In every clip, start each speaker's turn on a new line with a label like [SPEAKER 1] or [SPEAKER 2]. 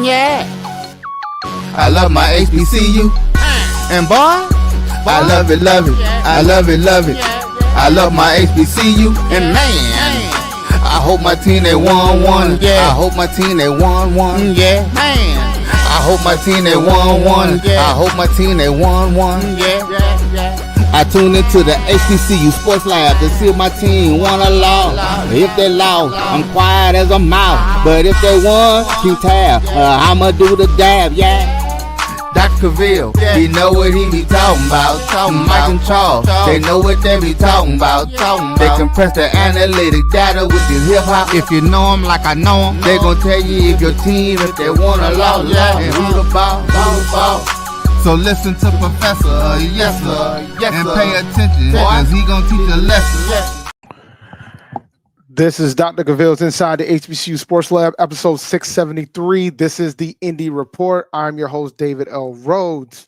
[SPEAKER 1] Yeah.
[SPEAKER 2] I love my HBCU. And boy, I love it, love it. I love it, love it. I love my HBCU. And man, I hope my team they won one. I hope my team they won one.
[SPEAKER 1] Yeah. Man.
[SPEAKER 2] I hope my team they won one. I hope my team they won one. I tune into the HBCU Sports Lab to see if my team won or lost. If they lost, I'm quiet as a mouse. But if they won, keep tab. I'ma do the dab, yeah. Dr. Cavil, he know what he be talking about. Mike and Charles, they know what they be talking about. They compress the analytic data with this hip hop. If you know them like I know them, they gon' tell you if your team, if they won or lost, and who the ball. So listen to Professor, yes sir, and pay attention, cause he gon' teach a lesson.
[SPEAKER 3] This is Dr. Cavil's Inside the HBCU Sports Lab, episode 673. This is the Indy Report. I'm your host, David L. Rhodes.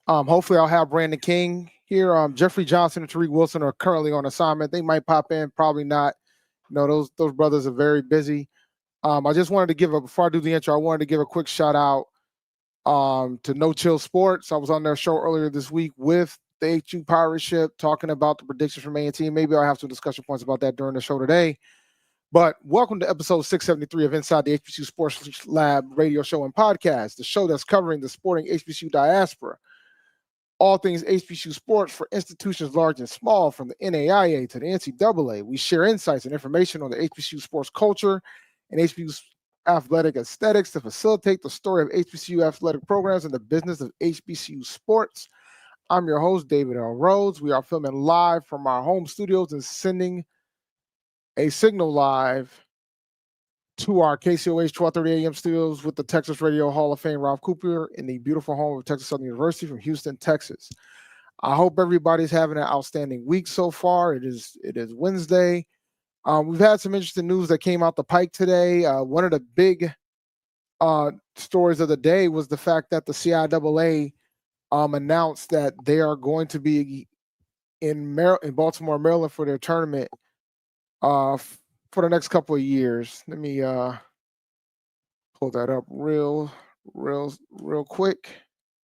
[SPEAKER 3] Hopefully I'll have Brandon King here. Jeffrey Johnson and Tariq Wilson are currently on assignment. They might pop in, probably not. You know, those brothers are very busy. I just wanted to before I do the intro, I wanted to give a quick shout out to No Chill Sports. I was on their show earlier this week with the HU Pirate Ship talking about the predictions from A&T. Maybe I'll have some discussion points about that during the show today. But welcome to episode 673 of Inside the HBCU Sports Lab radio show and podcast, the show that's covering the sporting HBCU diaspora. All things HBCU sports for institutions large and small, from the NAIA to the NCAA. We share insights and information on the HBCU sports culture and HBCU athletic aesthetics to facilitate the story of HBCU athletic programs and the business of HBCU sports. I'm your host, David L. Rhodes. We are filming live from our home studios and sending a signal live to our KCOH 1230 AM studios with the Texas Radio Hall of Fame, Ralph Cooper, in the beautiful home of Texas Southern University from Houston, Texas. I hope everybody's having an outstanding week so far. It is Wednesday. We've had some interesting news that came out the pike today. One of the big stories of the day was the fact that the CIAA announced that they are going to be in Baltimore, Maryland for their tournament for the next couple of years. Let me pull that up real quick.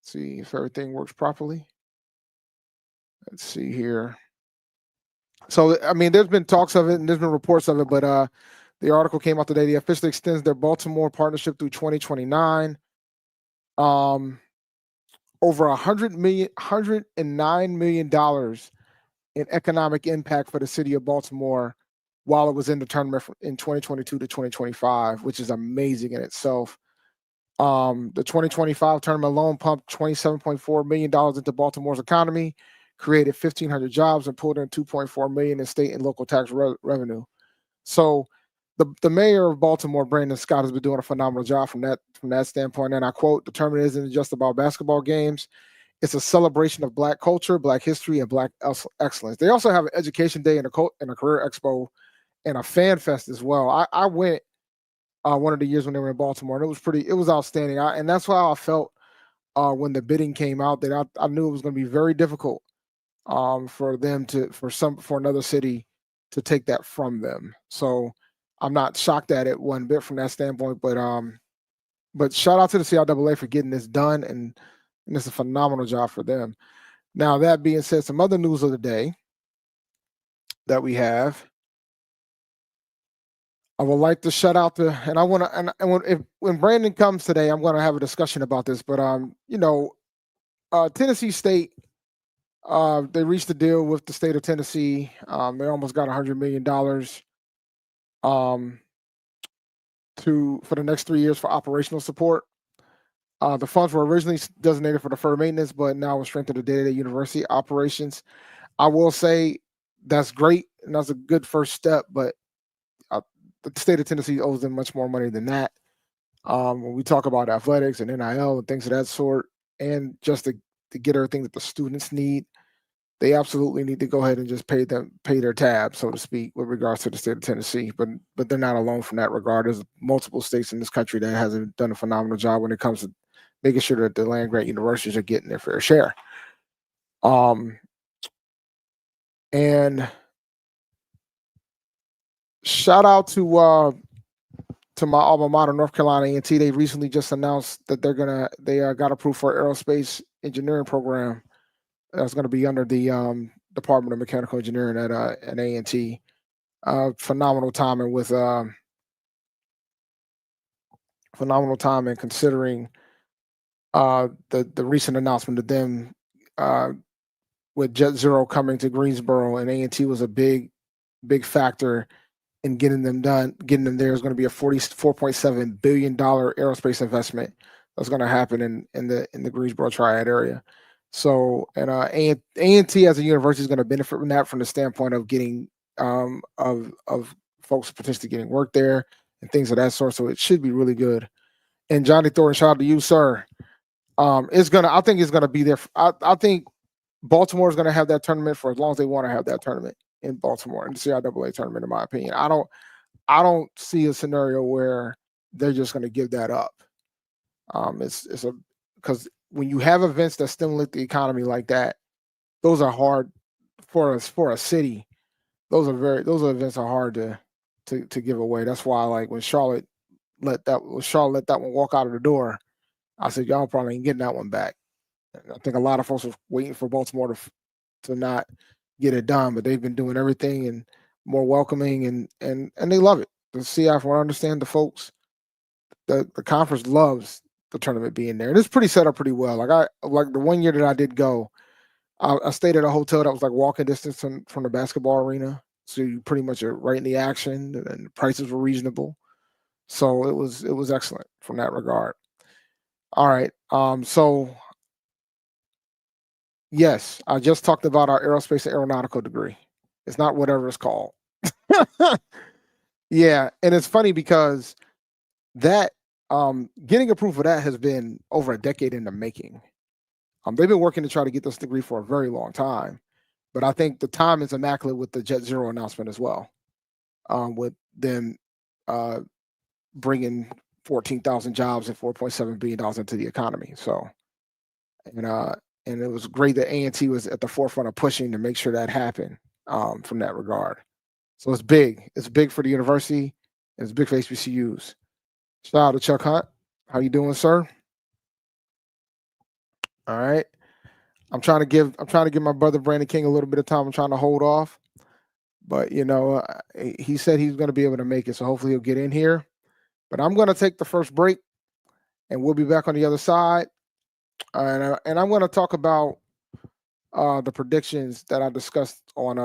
[SPEAKER 3] See if everything works properly. Let's see here. So, I mean, there's been talks of it and there's been reports of it, but the article came out today. They officially extends their Baltimore partnership through 2029. Over $109 million in economic impact for the city of Baltimore while it was in the tournament in 2022 to 2025, which is amazing in itself. The 2025 tournament alone pumped $27.4 million into Baltimore's economy, created 1,500 jobs, and pulled in $2.4 million in state and local tax revenue. So the mayor of Baltimore, Brandon Scott, has been doing a phenomenal job from that standpoint. And I quote, "The tournament isn't just about basketball games. It's a celebration of Black culture, Black history, and Black excellence." They also have an education day and a career expo and a fan fest as well. I went one of the years when they were in Baltimore, and it was outstanding. And that's how I felt when the bidding came out, that I knew it was going to be very difficult for another city to take that from them. So I'm not shocked at it one bit from that standpoint, but shout out to the CIAA for getting this done, and it's a phenomenal job for them. Now, that being said, some other news of the day that we have, I would like to shout out when Brandon comes today, I'm going to have a discussion about this, but Tennessee State, they reached a deal with the state of Tennessee. They almost got $100 million for the next 3 years for operational support. The funds were originally designated for deferred maintenance, but now will strengthen the day-to-day university operations. I will say that's great, and that's a good first step, but the state of Tennessee owes them much more money than that. When we talk about athletics and NIL and things of that sort, and just to get everything that the students need, they absolutely need to go ahead and just pay their tab, so to speak, with regards to the state of Tennessee. But they're not alone from that regard. There's multiple states in this country that hasn't done a phenomenal job when it comes to making sure that the land-grant universities are getting their fair share. And shout out to to my alma mater, North Carolina A&T. They recently just announced that they got approved for an aerospace engineering program that's going to be under the Department of Mechanical Engineering at A&T. Phenomenal timing with phenomenal timing considering the recent announcement of them with Jet Zero coming to Greensboro, and A&T was a big factor in getting them done. Getting them there is going to be a $44.7 billion aerospace investment that's going to happen in the Greensboro Triad area. So, and A&T as a university is going to benefit from that from the standpoint of getting of folks potentially getting work there and things of that sort. So it should be really good. And Johnny Thornton, shout out to you, sir. I think it's gonna be there. I think Baltimore is gonna have that tournament for as long as they want to have that tournament in Baltimore, in the CIAA tournament, in my opinion. I don't see a scenario where they're just gonna give that up. Because when you have events that stimulate the economy like that, those are hard for a city. Those events are hard to give away. That's why, like, when Charlotte let that one walk out of the door, I said, y'all probably ain't getting that one back. I think a lot of folks were waiting for Baltimore to not get it done, but they've been doing everything and more welcoming and they love it. The CI, from what I understand, the folks, the conference loves the tournament being there. And it's pretty set up pretty well. Like the one year that I did go, I stayed at a hotel that was like walking distance from the basketball arena. So you pretty much are right in the action, and the prices were reasonable. So it was excellent from that regard. All right. So yes, I just talked about our aerospace and aeronautical degree. It's not whatever it's called. Yeah, and it's funny because that getting approved for that has been over a decade in the making. They've been working to try to get this degree for a very long time, but I think the time is immaculate with the Jet Zero announcement as well, with them bringing 14,000 jobs and $4.7 billion into the economy. So, and it was great that A&T was at the forefront of pushing to make sure that happened from that regard. So it's big. It's big for the university, and it's big for HBCUs. Shout out to Chuck Hunt. How you doing, sir? All right. I'm trying to give my brother Brandon King a little bit of time. I'm trying to hold off, but he said he's going to be able to make it, so hopefully he'll get in here. But I'm going to take the first break, and we'll be back on the other side. And I'm going to talk about the predictions that I discussed on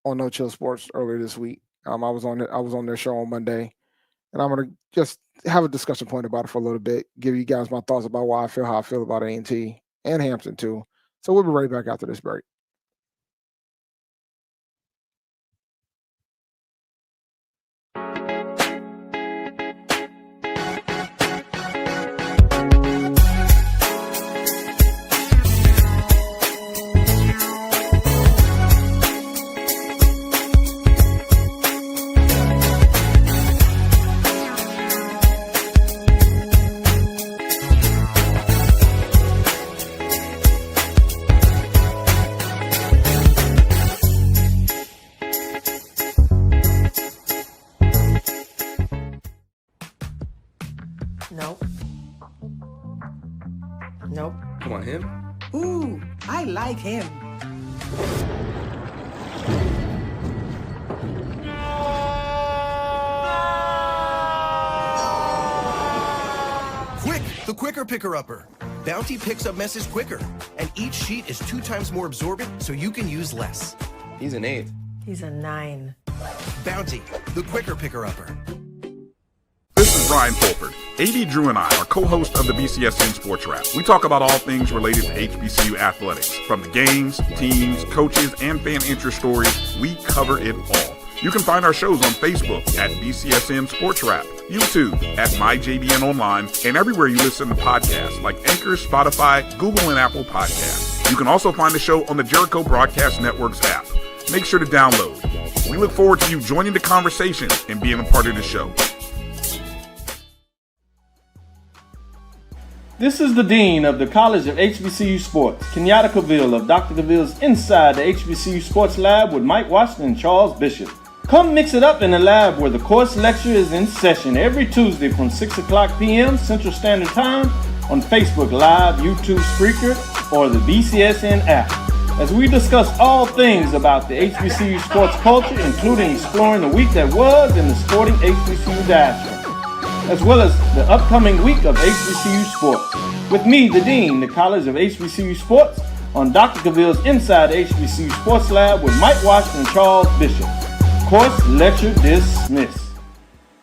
[SPEAKER 3] No Chill Sports earlier this week. I was on their show on Monday, and I'm going to just have a discussion point about it for a little bit, give you guys my thoughts about why I feel how I feel about A&T and Hampton too. So we'll be right back after this break.
[SPEAKER 1] Nope.
[SPEAKER 4] Come on, him?
[SPEAKER 1] Ooh, I like him.
[SPEAKER 5] Quick, the quicker picker-upper. Bounty picks up messes quicker, and each sheet is 2 times more absorbent, so you can use less.
[SPEAKER 4] He's an 8.
[SPEAKER 1] He's a 9.
[SPEAKER 5] Bounty, the quicker picker-upper.
[SPEAKER 6] This is Brian Fulford. AD Drew and I are co-hosts of the BCSN Sports Wrap. We talk about all things related to HBCU athletics. From the games, teams, coaches, and fan interest stories, we cover it all. You can find our shows on Facebook at BCSN Sports Wrap, YouTube at MyJBN Online, and everywhere you listen to podcasts like Anchor, Spotify, Google, and Apple Podcasts. You can also find the show on the Jericho Broadcast Network's app. Make sure to download. We look forward to you joining the conversation and being a part of the show.
[SPEAKER 7] This is the Dean of the College of HBCU Sports, Kenyatta Cavil of Dr. Cavil's Inside the HBCU Sports Lab with Mike Washington and Charles Bishop. Come mix it up in the lab where the course lecture is in session every Tuesday from 6 o'clock p.m. Central Standard Time on Facebook Live, YouTube Spreaker, or the BCSN app, as we discuss all things about the HBCU sports culture, including exploring the week that was in the sporting HBCU diaspora, as well as the upcoming week of HBCU sports. With me, the Dean, the College of HBCU Sports, on Dr. Cavil's Inside the HBCU Sports Lab with Mike Washington and Charles Bishop. Course lecture dismissed.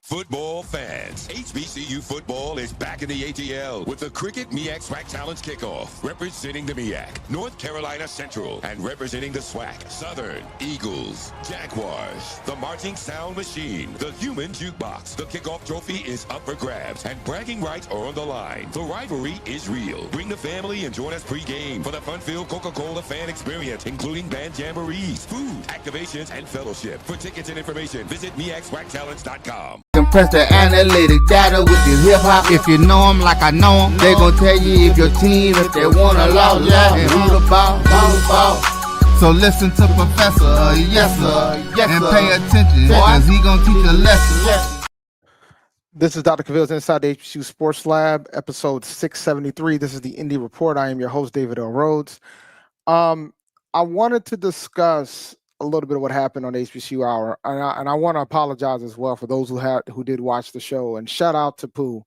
[SPEAKER 8] Football fans, HBCU football is back in the ATL with the Cricket MEAC SWAC Challenge Kickoff. Representing the MEAC, North Carolina Central, and representing the SWAC, Southern, Eagles, Jaguars, the Marching Sound Machine, the Human Jukebox. The kickoff trophy is up for grabs, and bragging rights are on the line. The rivalry is real. Bring the family and join us pre-game for the fun-filled Coca-Cola fan experience, including band jamborees, food, activations, and fellowship. For tickets and information, visit MEACSWACChallenge.com.
[SPEAKER 2] Compress the analytic data with the hip hop. If you know them like I know them, they gon' tell you if your team, if they wanna lose, and who the ball. So listen to Professor, yes sir, and pay attention, cause he gon' teach a lesson.
[SPEAKER 3] This is Dr. Cavil's Inside the HBCU Sports Lab, episode 673. This is the Indy Report. I am your host, David L. Rhodes. I wanted to discuss a little bit of what happened on the HBCU Hour, and I want to apologize as well for those who did watch the show, and shout out to Pooh.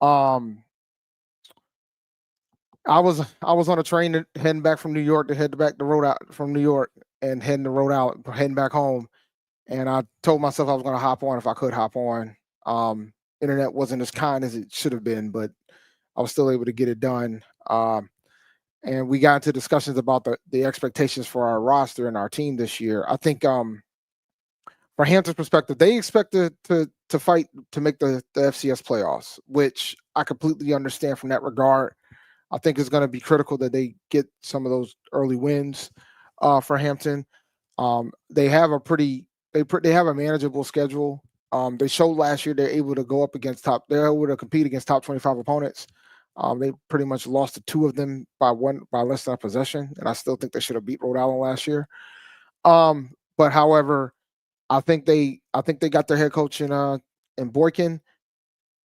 [SPEAKER 3] I was on a train heading back from New York to head back the road out from New York and heading back home, and I told myself I was going to hop on if I could hop on. Internet wasn't as kind as it should have been, but I was still able to get it done. And we got into discussions about the expectations for our roster and our team this year. I think from Hampton's perspective, they expect to fight to make the FCS playoffs, which I completely understand from that regard. I think it's going to be critical that they get some of those early wins for Hampton. They have a manageable schedule. They showed last year they're able to go up against they're able to compete against top 25 opponents. They pretty much lost to two of them by less than a possession, and I still think they should have beat Rhode Island last year. But however, I think they got their head coach in Boykin,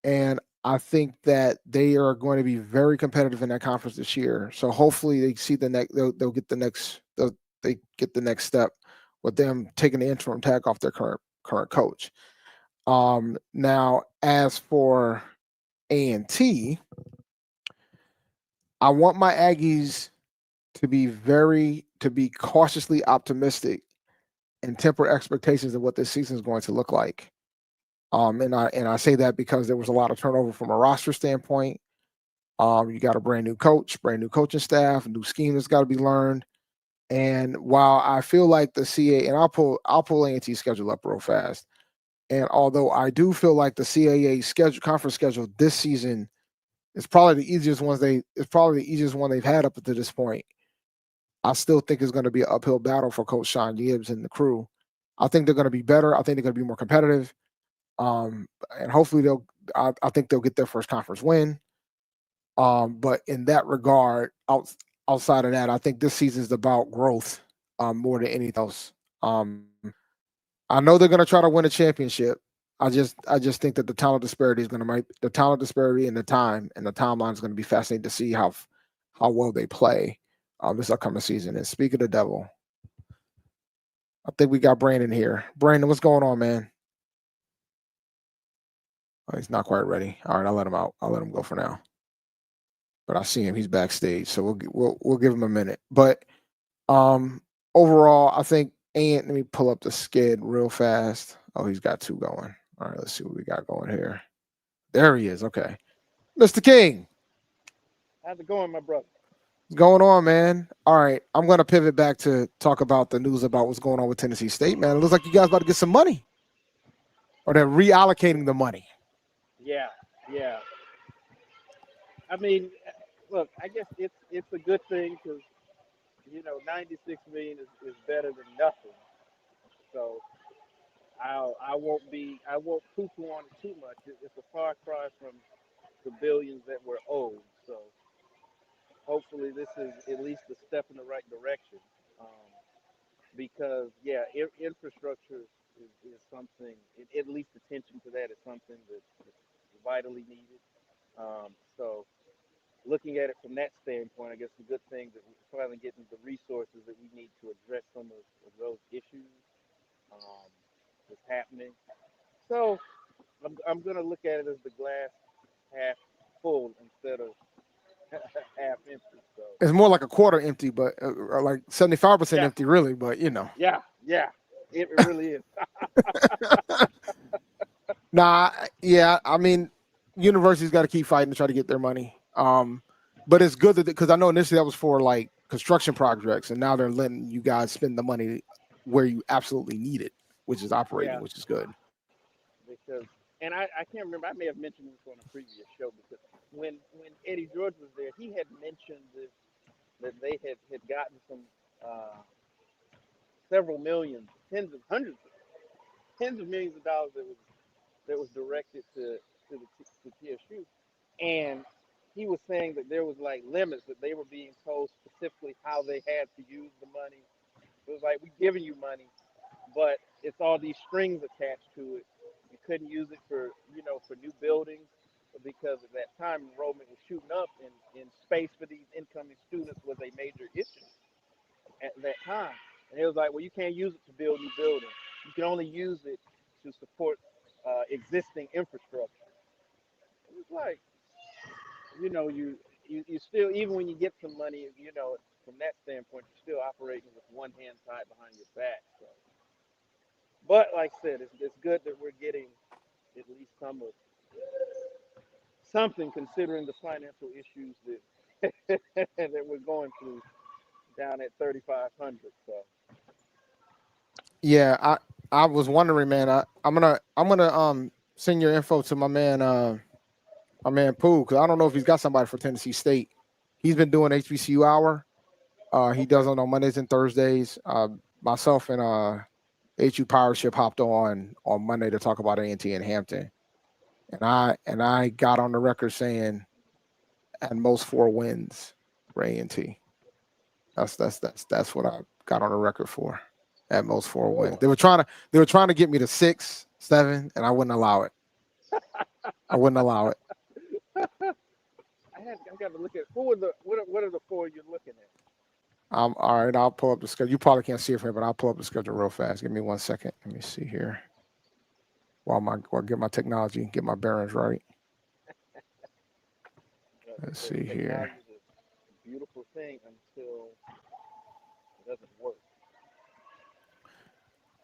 [SPEAKER 3] and I think that they are going to be very competitive in that conference this year. So hopefully they see they'll get the next step with them taking the interim tag off their current coach. Now as for A&T, I want my Aggies to be cautiously optimistic and temper expectations of what this season is going to look like. And I say that because there was a lot of turnover from a roster standpoint. You got a brand new coach, brand new coaching staff, a new scheme that's got to be learned. And while I feel like the CAA, and I'll pull A&T schedule up real fast. And although I do feel like the CAA conference schedule this season is probably the easiest one they've had up until this point, I still think it's going to be an uphill battle for Coach Sean Gibbs and the crew. I think they're going to be better. I think they're going to be more competitive. And hopefully I think they'll get their first conference win. But in that regard, outside of that, I think this season is about growth more than anything else. I know they're going to try to win a championship. I just think that the talent disparity and the timeline is going to be fascinating to see how well they play this upcoming season. And speak of the devil, I think we got Brandon here. Brandon, what's going on, man? Oh, he's not quite ready. All right, I'll let him out. I'll let him go for now. But I see him; he's backstage, so we'll give him a minute. But overall, I think. And let me pull up the skid real fast. Oh, he's got two going. All right, let's see what we got going here. There he is. Okay. Mr. King.
[SPEAKER 9] How's it going, my brother?
[SPEAKER 3] What's going on, man? All right. I'm going to pivot back to talk about the news about what's going on with Tennessee State, man. It looks like you guys about to get some money. Or they're reallocating the money.
[SPEAKER 9] Yeah. I mean, look, I guess it's a good thing because, $96 million is better than nothing. So I won't poo-poo on it too much. It's a far cry from the billions that we're owed. So hopefully this is at least a step in the right direction. Because infrastructure is something. At least attention to that is something that's vitally needed. So looking at it from that standpoint, I guess the good thing that we're finally getting the resources that we need to address some of those issues um, is happening. So I'm going to look at it as the glass half full instead of half empty. So
[SPEAKER 3] It's more like a quarter empty, but or like 75%
[SPEAKER 9] yeah,
[SPEAKER 3] empty, really. But you know,
[SPEAKER 9] yeah, it really is.
[SPEAKER 3] nah, yeah. I mean, universities got to keep fighting to try to get their money. But it's good that because I know initially that was for like construction projects, and now they're letting you guys spend the money where you absolutely need it, which is operating,
[SPEAKER 9] Yeah,
[SPEAKER 3] which is good.
[SPEAKER 9] because and I can't remember. I may have mentioned this on a previous show because when Eddie George was there, he had mentioned this that they had gotten some uh, several millions, tens of hundreds, tens of millions of dollars that was directed to TSU, and he was saying that there was like limits that they were being told specifically how they had to use the money. It was like, we're giving you money, but it's all these strings attached to it. You couldn't use it for for new buildings because at that time enrollment was shooting up, and space for these incoming students was a major issue at that time. And it was like, well, you can't use it to build new buildings. You can only use it to support existing infrastructure. It was like, you still, even when you get some money, from that standpoint, you're still operating with one hand tied behind your back. So, but like I said, it's good that we're getting at least some of something, considering the financial issues that that we're going through down at 3,500. So
[SPEAKER 3] Yeah, I was wondering, man. I'm gonna send your info to my man Pooh, because I don't know if he's got somebody for Tennessee State. He's been doing HBCU hour. He does
[SPEAKER 9] okay,
[SPEAKER 3] it on Mondays and Thursdays. Myself and HU Powership hopped on Monday to talk about A&T and Hampton, and I got on the record saying at most 4 wins for A&T. That's what I got on the record for. At most 4 wins.
[SPEAKER 9] four.
[SPEAKER 3] They were trying to get me to 6, 7, and I wouldn't allow it. I wouldn't allow it.
[SPEAKER 9] I got to look at who are the what are the four you're looking at?
[SPEAKER 3] All right. I'll pull up the schedule. You probably can't see it from here, but I'll pull up the schedule real fast. Give me 1 second. Let me see here. While get my technology, get my bearings right. Let's
[SPEAKER 9] Because
[SPEAKER 3] see here.
[SPEAKER 9] technology is a beautiful thing until it doesn't work.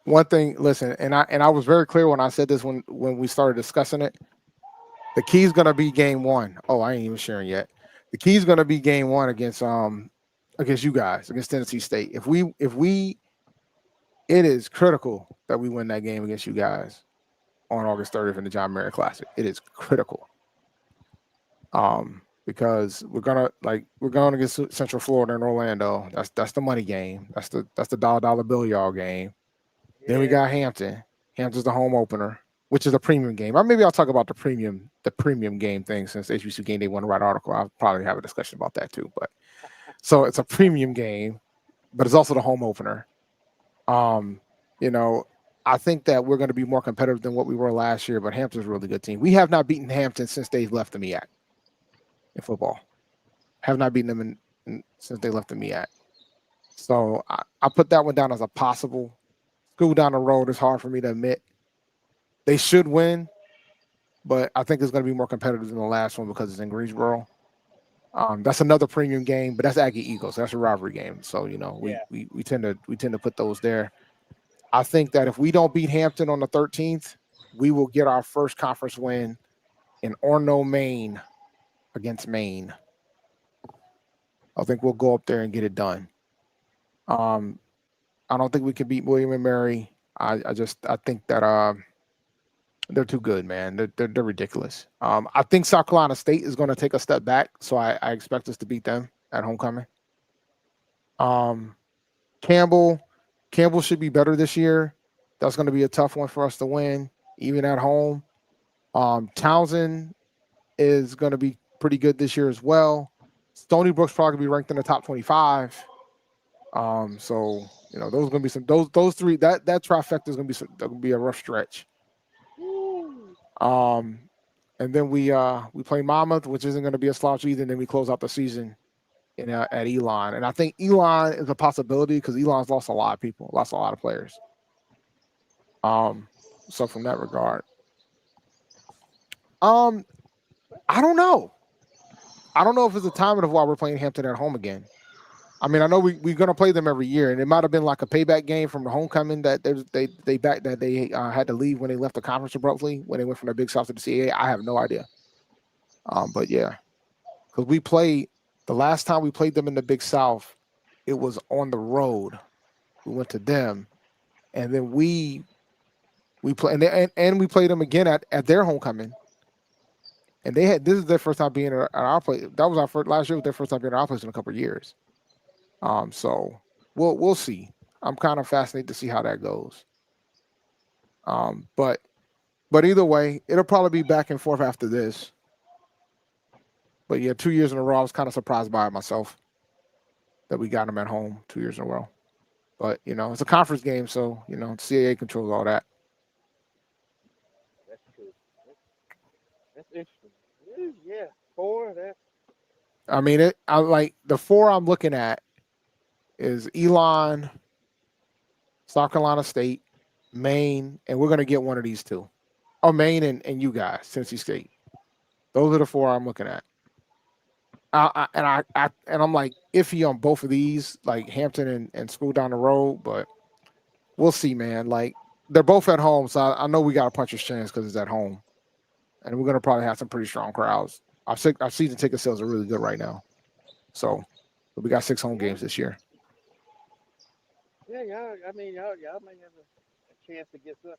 [SPEAKER 3] One thing, listen, and I was very clear when I said this when we started discussing it. The key is gonna be game one. Oh, I ain't even sharing yet. The key is gonna be game one against you guys, against Tennessee State. If we it is critical that we win that game against you guys on August 30th in the John Mayer Classic. It is critical. Because we're going against Central Florida and Orlando. That's the money game. That's the dollar bill y'all game. Then we
[SPEAKER 9] Yeah,
[SPEAKER 3] got Hampton. Hampton's the home opener, which is a premium game. Or maybe I'll talk about the premium game thing since HBCU Game Day won to write article. I'll probably have a discussion about that too. But so it's a premium game, but it's also the home opener. Um, you know, I think that we're going to be more competitive than what we were last year, but Hampton's a really good team. We have not beaten Hampton since they've left the MEAC in football. Have not beaten them since they left the MEAC. So I put that one down as a possible. School down the road is hard for me to admit. They should win, but I think it's going to be more competitive than the last one because it's in Greensboro. That's another premium game, but that's Aggie Eagles. That's a rivalry game. So we
[SPEAKER 9] yeah.
[SPEAKER 3] we tend to put those there. I think that if we don't beat Hampton on the 13th, we will get our first conference win in Orono, Maine, against Maine. I think we'll go up there and get it done. I don't think we can beat William and Mary. I think that they're too good, man. They're ridiculous. I think South Carolina State is going to take a step back, so I expect us to beat them at homecoming. Campbell should be better this year. That's going to be a tough one for us to win, even at home. Townsend is going to be pretty good this year as well. Stony Brook's probably going to be ranked in the top 25. So those are gonna be those three that trifecta is gonna be a rough stretch. Um, and then we play Monmouth, which isn't gonna be a slouch either. And then we close out the season at Elon, and I think Elon is a possibility because Elon's lost a lot of people, lost a lot of players. So from that regard, I don't know. I don't know if it's the timing of why we're playing Hampton at home again. I mean, I know we're gonna play them every year, and it might have been like a payback game from the homecoming that they had to leave when they left the conference abruptly when they went from the Big South to the CAA. I have no idea. But yeah, because we played the last time we played them in the Big South, it was on the road. We went to them, and then we play and we played them again at their homecoming. And this is their first time being at our place. That was our first last year was their first time being at our place in a couple of years. So we'll see. I'm kind of fascinated to see how that goes. But either way, it'll probably be back and forth after this. But yeah, 2 years in a row, I was kind of surprised by it myself that we got them at home 2 years in a row. But it's a conference game, so CAA controls all that.
[SPEAKER 9] That's true. That's interesting. Yeah, 4. That's
[SPEAKER 3] I mean, I like the 4 I'm looking at is Elon, South Carolina State, Maine, and we're gonna get one of these two. Oh, Maine and you guys, Tennessee State. Those are the 4 I'm looking at. And I'm like iffy on both of these, like Hampton and School down the road, but we'll see, man. Like they're both at home, so I know we got a puncher's chance because it's at home, and we're gonna probably have some pretty strong crowds. Our season ticket sales are really good right now, so we got 6 home games this year.
[SPEAKER 9] yeah, y'all. I mean, y'all may have a chance to get us.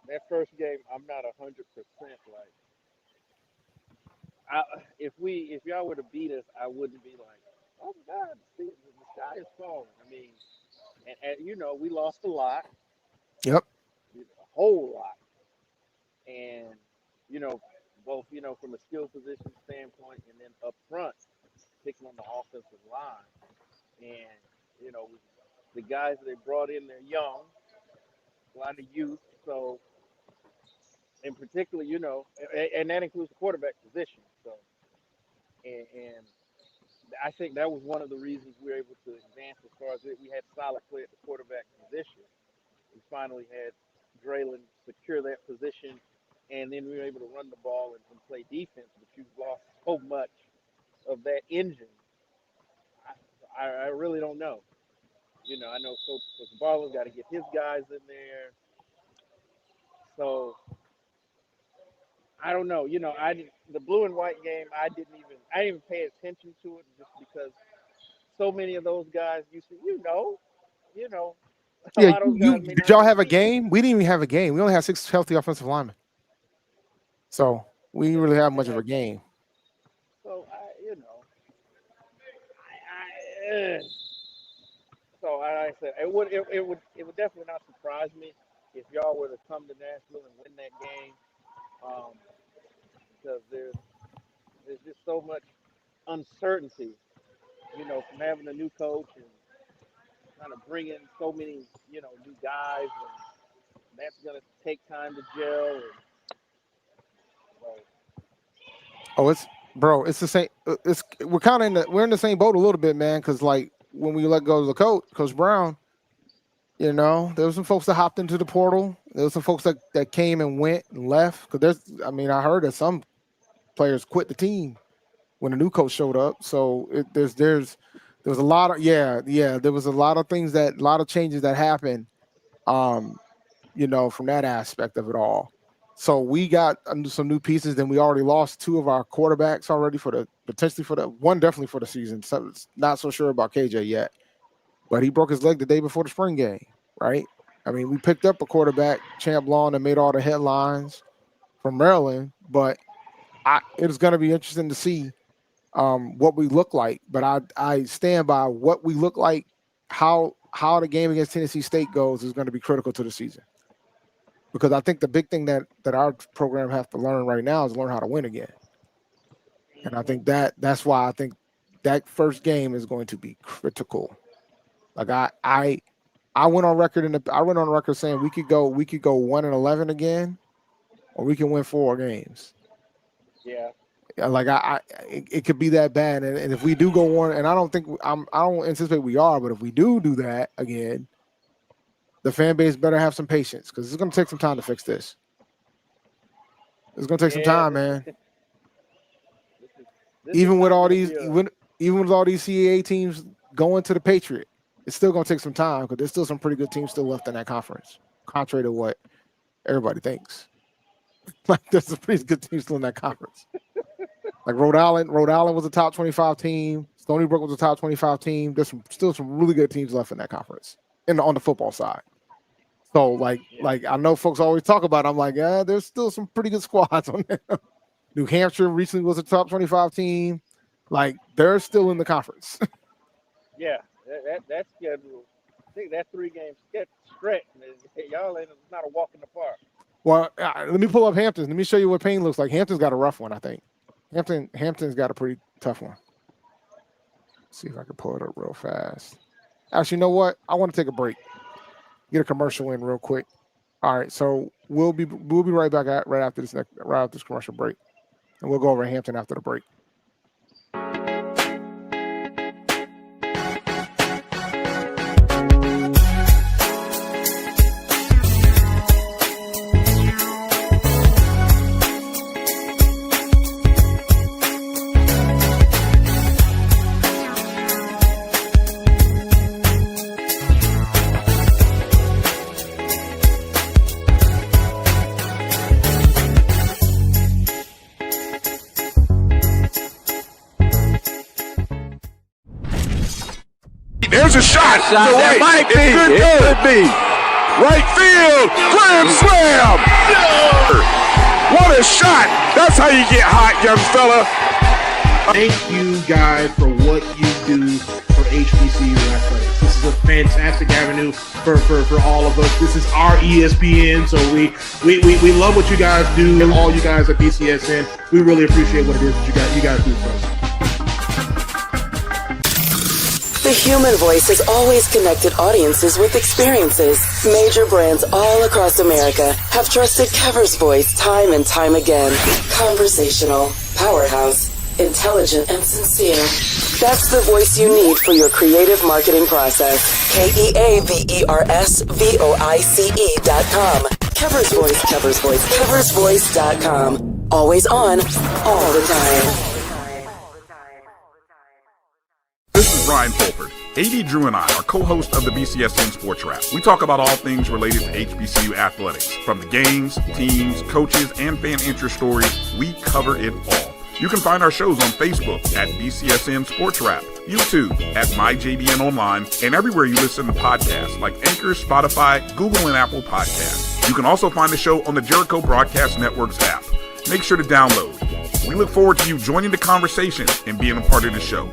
[SPEAKER 9] That first game. I'm not 100% like. If y'all were to beat us, I wouldn't be like, oh my God, the sky is falling. I mean, and we lost a lot,
[SPEAKER 3] Yep.
[SPEAKER 9] a whole lot, and you know, both from a skill position standpoint, and then up front, picking on the offensive line, and you know, the guys that they brought in, they're young, a lot of youth, so in particular, and that includes the quarterback position. So, and I think that was one of the reasons we were able to advance as far as we had solid play at the quarterback position. We finally had Draylen secure that position, and then we were able to run the ball and play defense. But you've lost so much of that engine. I really don't know. I know Coach Barlow's got to get his guys in there. So I don't know. The blue and white game. I didn't even pay attention to it just because so many of those guys used to, you know, a
[SPEAKER 3] Yeah,
[SPEAKER 9] lot of those
[SPEAKER 3] you
[SPEAKER 9] guys may
[SPEAKER 3] did
[SPEAKER 9] not
[SPEAKER 3] y'all
[SPEAKER 9] even
[SPEAKER 3] have a
[SPEAKER 9] be here.
[SPEAKER 3] game? We didn't even have a game. We only had 6 healthy offensive linemen, so we didn't
[SPEAKER 9] Yeah,
[SPEAKER 3] really have
[SPEAKER 9] and
[SPEAKER 3] much of a game.
[SPEAKER 9] so so I said it would definitely not surprise me if y'all were to come to Nashville and win that game, um, because there's just so much uncertainty, from having a new coach and trying to bring in so many, new guys, and that's gonna take time to gel. And so,
[SPEAKER 3] Oh, it's the same. We're in the same boat a little bit, man. Because like when we let go of the Coach Brown, there was some folks that hopped into the portal. There was some folks that came and went and left. Because I heard that some players quit the team when the new coach showed up. So there was a lot of there was a lot of a lot of changes that happened. Um, from that aspect of it all. So we got some new pieces. Then we already lost 2 of our quarterbacks already potentially for the one, definitely for the season. So it's not so sure about KJ yet, but he broke his leg the day before the spring game, right? I mean, we picked up a quarterback, Champ Long, that made all the headlines from Maryland, but it's going to be interesting to see what we look like. But I stand by what we look like. How the game against Tennessee State goes is going to be critical to the season. Because I think the big thing that our program has to learn right now is learn how to win again. And I think that's why I think that first game is going to be critical. Like I went on record saying we could go 1-11 again, or we can win 4 games.
[SPEAKER 9] Yeah.
[SPEAKER 3] Like it could be that bad, and if we do go 1, and I don't anticipate we are, but if we do that again, the fan base better have some patience because it's going to take some time to fix this. It's going to take some time, man. Even with all these CAA teams going to the Patriot, it's still going to take some time because there's still some pretty good teams still left in that conference, contrary to what everybody thinks. Like there's some pretty good teams still in that conference. Like Rhode Island was a top 25 team. Stony Brook was a top 25 team. There's still some really good teams left in that conference on the football side. So like I know folks always talk about it. I'm like, yeah, there's still some pretty good squads on there. New Hampshire recently was a top 25 team. Like they're still in the conference.
[SPEAKER 9] Yeah, that schedule. I think that 3-game stretch. Y'all ain't not a walk in the park.
[SPEAKER 3] Well, let me pull up Hampton. Let me show you what Payne looks like. Hampton's got a rough one, I think. Hampton's got a pretty tough one. Let's see if I can pull it up real fast. Actually, you know what? I want to take a break. Get a commercial in real quick. All right, so we'll be right back right after this commercial break, and we'll go over Hampton after the break.
[SPEAKER 6] There's a shot.
[SPEAKER 10] That might be. It could be.
[SPEAKER 6] Right field. Grand slam. What a shot. That's how you get hot, young fella.
[SPEAKER 10] Thank you guys for what you do for HBCU athletics. This is a fantastic avenue for all of us. This is our ESPN, so we love what you guys do, and all you guys at BCSN. We really appreciate what it is that you guys do for us.
[SPEAKER 11] The human voice has always connected audiences with experiences. Major brands all across America have trusted Kever's voice time and time again. Conversational, powerhouse, intelligent, and sincere. That's the voice you need for your creative marketing process. KEAVERSVOICE.com. Kever's Voice, Kever's Voice, KeversVoice.com. Always on, all the time.
[SPEAKER 6] This is Ryan Fulford. AD Drew and I are co-hosts of the BCSN Sports Wrap. We talk about all things related to HBCU athletics. From the games, teams, coaches, and fan interest stories, we cover it all. You can find our shows on Facebook at BCSN Sports Wrap, YouTube at MyJBN Online, and everywhere you listen to podcasts like Anchor, Spotify, Google, and Apple Podcasts. You can also find the show on the Jericho Broadcast Network's app. Make sure to download. We look forward to you joining the conversation and being a part of the show.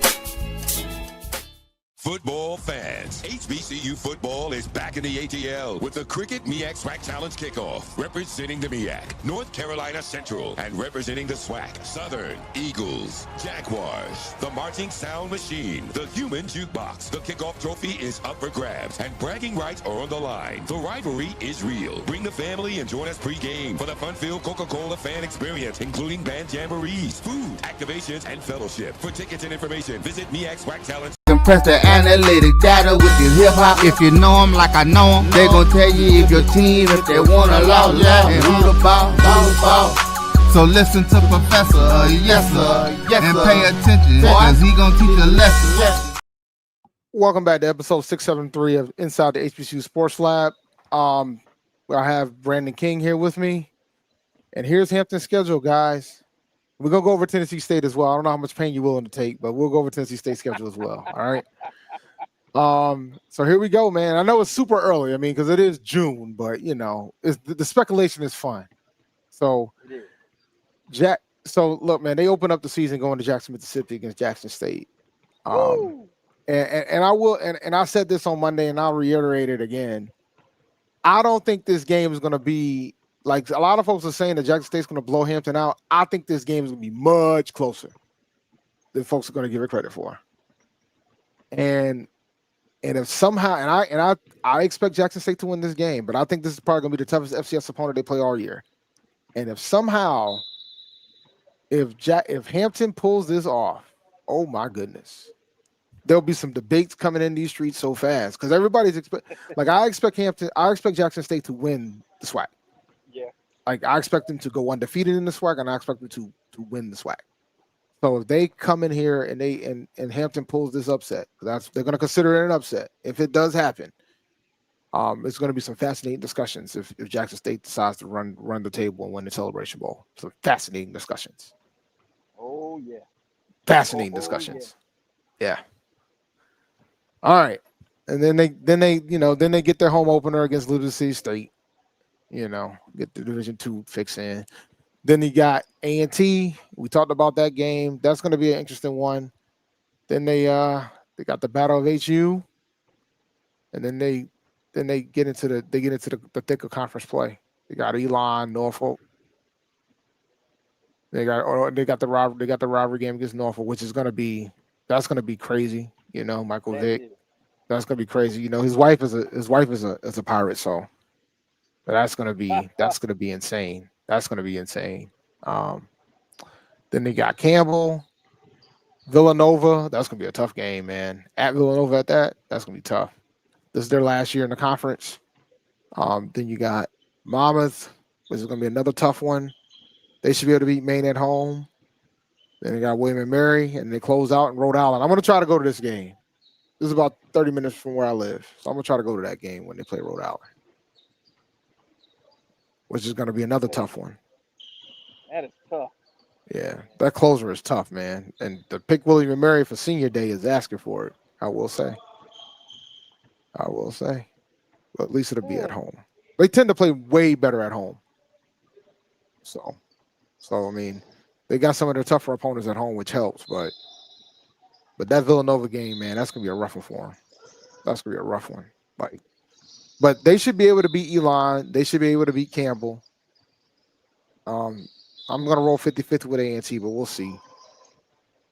[SPEAKER 8] Football fans, HBCU football is back in the ATL with the Cricket MEAC SWAC Challenge Kickoff. Representing the MEAC, North Carolina Central, and representing the SWAC, Southern, Eagles, Jaguars, the Marching Sound Machine, the Human Jukebox. The kickoff trophy is up for grabs, and bragging rights are on the line. The rivalry is real. Bring the family and join us pre-game for the fun-filled Coca-Cola fan experience, including band jamborees, food, activations, and fellowship. For tickets and information, visit MEAC SWAC Challenge.
[SPEAKER 2] Compress the analytic data with your hip hop. If you know them like I know them, they gon' tell you if your team, if they wanna lose, and who the ball. So listen to Professor, yes sir, and pay attention, cause he gon' teach a lesson.
[SPEAKER 3] Welcome back to episode 673 of Inside the HBCU Sports Lab. I have Brandon King here with me, and here's Hampton's schedule, guys. We're going to go over Tennessee State as well. I don't know how much pain you're willing to take, but we'll go over Tennessee State schedule as well. All right. So here we go, man. I know it's super early. I mean, because it is June, but, you know, the speculation is fun. So, look, man, they open up the season going to Jackson, Mississippi against Jackson State. And I said this on Monday, and I'll reiterate it again. I don't think this game is going to be like a lot of folks are saying that Jackson State's going to blow Hampton out. I think this game is going to be much closer than folks are going to give it credit for. And And if somehow, I expect Jackson State to win this game, but I think this is probably going to be the toughest FCS opponent they play all year. And if somehow, if Hampton pulls this off, oh my goodness, there'll be some debates coming in these streets so fast because everybody's I expect Jackson State to win the SWAC.
[SPEAKER 9] Yeah.
[SPEAKER 3] Like I expect them to go undefeated in the SWAC, and I expect them to win the SWAC. So if they come in here and Hampton pulls this upset, they're going to consider it an upset. If it does happen, it's going to be some fascinating discussions if Jackson State decides to run the table and win the Celebration Bowl. Some fascinating discussions.
[SPEAKER 9] Oh yeah.
[SPEAKER 3] Fascinating discussions. Yeah. All right. And then they get their home opener against Little City State. Get the Division II fix in. Then you got A&T. We talked about that game. That's going to be an interesting one. Then they got the Battle of HU, and then they get into the thick of conference play. They got Elon, Norfolk. They got the rivalry game against Norfolk, which is going to be crazy. Michael Vick. That's going to be crazy. His wife is a pirate, so that's going to be insane. That's going to be insane. Then they got Campbell, Villanova. That's going to be a tough game, man. At Villanova that's going to be tough. This is their last year in the conference. Then you got Monmouth, which is going to be another tough one. They should be able to beat Maine at home. Then they got William and Mary, and they close out in Rhode Island. I'm going to try to go to this game. This is about 30 minutes from where I live. So I'm going to try to go to that game when they play Rhode Island, which is going to be another tough one.
[SPEAKER 9] That is tough.
[SPEAKER 3] Yeah, that closer is tough, man. And to pick William and Mary for senior day is asking for it, I will say. But at least it'll be at home. They tend to play way better at home. So I mean, they got some of their tougher opponents at home, which helps. But that Villanova game, man, that's gonna be a rough one for them. That's gonna be a rough one. But they should be able to beat Elon. They should be able to beat Campbell. I'm gonna roll 50-50 with A&T, but we'll see.